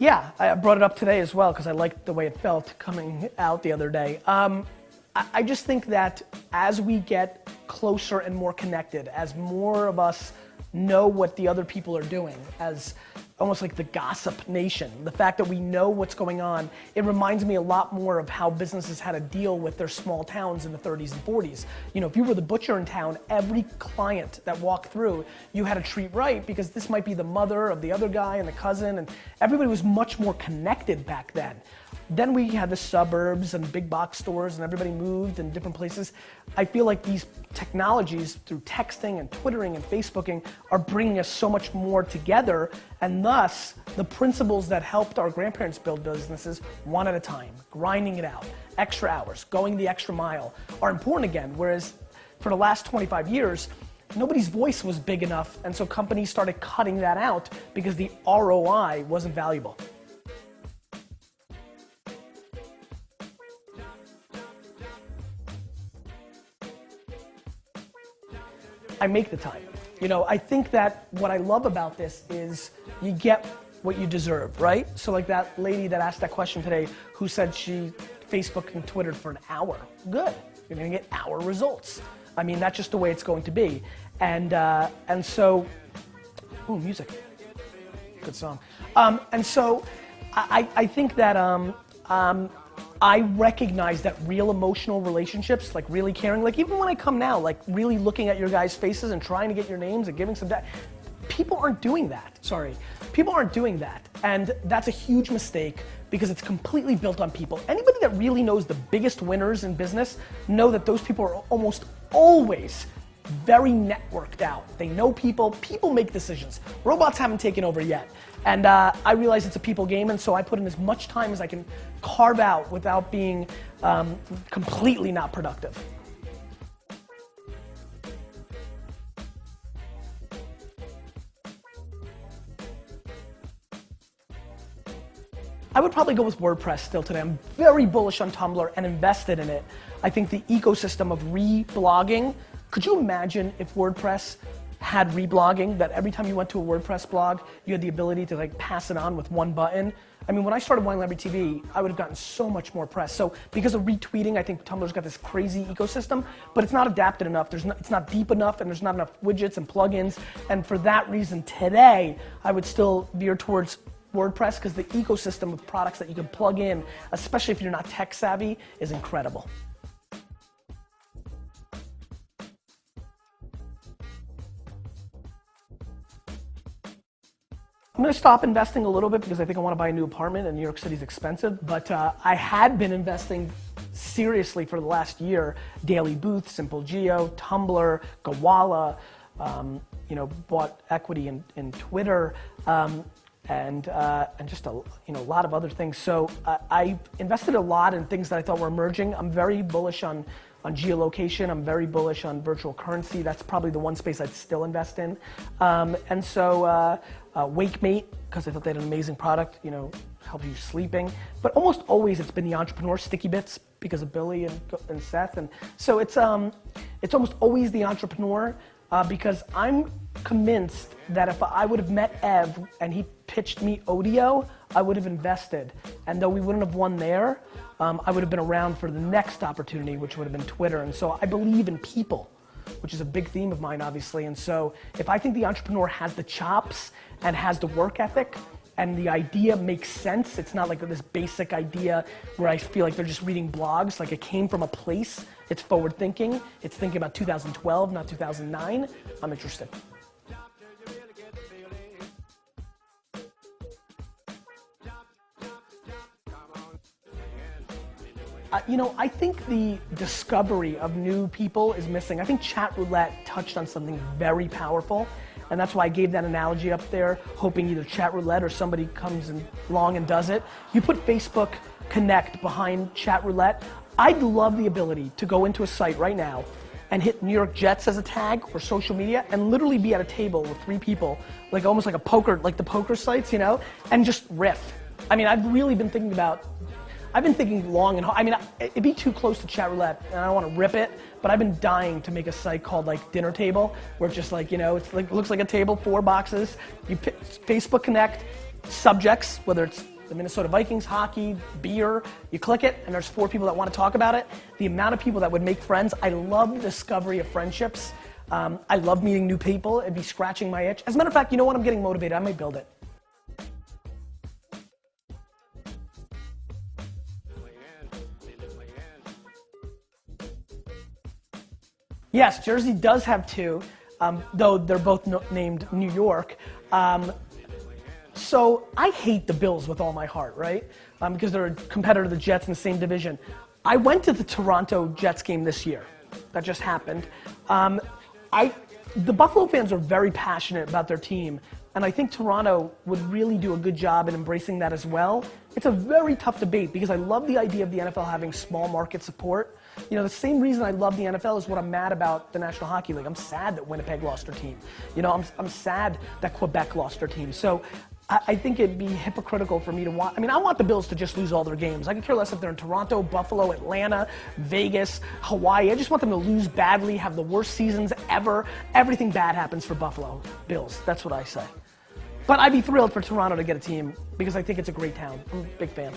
Yeah, I brought it up today as well because I liked the way it felt coming out the other day. I just think that as we get closer and more connected, as more of us know what the other people are doing, as almost like the gossip nation, the fact that we know what's going on, it reminds me a lot more of how businesses had to deal with their small towns in the 30s and 40s. You know, if you were the butcher in town, every client that walked through, you had to treat right because this might be the mother of the other guy and the cousin, and everybody was much more connected back then. Then we had the suburbs and big box stores and everybody moved in different places. I feel like these technologies through texting and Twittering and Facebooking are bringing us so much more together, and thus the principles that helped our grandparents build businesses one at a time, grinding it out, extra hours, going the extra mile are important again, whereas for the last 25 years, nobody's voice was big enough, and so companies started cutting that out because the ROI wasn't valuable. I make the time. You know, I think that what I love about this is you get what you deserve, right? So like that lady that asked that question today who said she Facebooked and Twittered for an hour. Good, you're gonna get hour results. I mean, that's just the way it's going to be. And so, ooh, music, good song. And so I think that I recognize that real emotional relationships, like really caring, like even when I come now, like really looking at your guys' faces and trying to get your names and giving some people aren't doing that, sorry. People aren't doing that, and that's a huge mistake because it's completely built on people. Anybody that really knows the biggest winners in business know that those people are almost always very networked out. They know people, people make decisions. Robots haven't taken over yet. And I realize it's a people game, and so I put in as much time as I can carve out without being completely not productive. I would probably go with WordPress still today. I'm very bullish on Tumblr and invested in it. I think the ecosystem of reblogging, could you imagine if WordPress had reblogging, that every time you went to a WordPress blog, you had the ability to like pass it on with one button? I mean, when I started Wine Library TV, I would have gotten so much more press. So because of retweeting, I think Tumblr's got this crazy ecosystem, but it's not adapted enough. It's not deep enough, and there's not enough widgets and plugins. And for that reason, today, I would still veer towards WordPress because the ecosystem of products that you can plug in, especially if you're not tech savvy, is incredible. I'm gonna stop investing a little bit because I think I wanna buy a new apartment and New York City's expensive, but I had been investing seriously for the last year. Daily Booth, Simple Geo, Tumblr, Gawala, you know, bought equity in Twitter, and just a lot of other things. So I invested a lot in things that I thought were emerging. I'm very bullish on geolocation. I'm very bullish on virtual currency. That's probably the one space I'd still invest in. And so WakeMate, because I thought they had an amazing product, you know, help you sleeping. But almost always it's been the entrepreneur, Sticky Bits, because of Billy and Seth. And so it's almost always the entrepreneur, because I'm convinced that if I would have met Ev and he pitched me Odeo, I would have invested. And though we wouldn't have won there, I would have been around for the next opportunity, which would have been Twitter. And so I believe in people, which is a big theme of mine, obviously. And so if I think the entrepreneur has the chops and has the work ethic, and the idea makes sense, it's not like this basic idea where I feel like they're just reading blogs, like it came from a place, it's forward thinking, it's thinking about 2012, not 2009, I'm interested. You know, I think the discovery of new people is missing. I think chat roulette touched on something very powerful, and that's why I gave that analogy up there, hoping either chat roulette or somebody comes along and does it. You put Facebook Connect behind chat roulette, I'd love the ability to go into a site right now and hit New York Jets as a tag or social media and literally be at a table with 3 people, like almost like a poker, like the poker sites, you know, and just riff. I mean, I've really been thinking about, I've been thinking long and hard. I mean, it'd be too close to chat roulette, and I don't want to rip it, but I've been dying to make a site called like Dinner Table, where it's just like, you know, it's like looks like a table, 4 boxes. You pick Facebook Connect, subjects, whether it's the Minnesota Vikings, hockey, beer. You click it, and there's 4 people that want to talk about it. The amount of people that would make friends, I love the discovery of friendships. I love meeting new people. It'd be scratching my itch. As a matter of fact, you know what? I'm getting motivated. I might build it. Yes, Jersey does have 2, though they're both named New York. So I hate the Bills with all my heart, right? Because they're a competitor to the Jets in the same division. I went to the Toronto Jets game this year. That just happened. The Buffalo fans are very passionate about their team, and I think Toronto would really do a good job in embracing that as well. It's a very tough debate because I love the idea of the NFL having small market support. You know, the same reason I love the NFL is what I'm mad about the National Hockey League. I'm sad that Winnipeg lost their team. You know, I'm sad that Quebec lost their team. So I think it'd be hypocritical for me to want, I mean, I want the Bills to just lose all their games. I could care less if they're in Toronto, Buffalo, Atlanta, Vegas, Hawaii. I just want them to lose badly, have the worst seasons ever. Everything bad happens for Buffalo Bills. That's what I say. But I'd be thrilled for Toronto to get a team because I think it's a great town. I'm a big fan.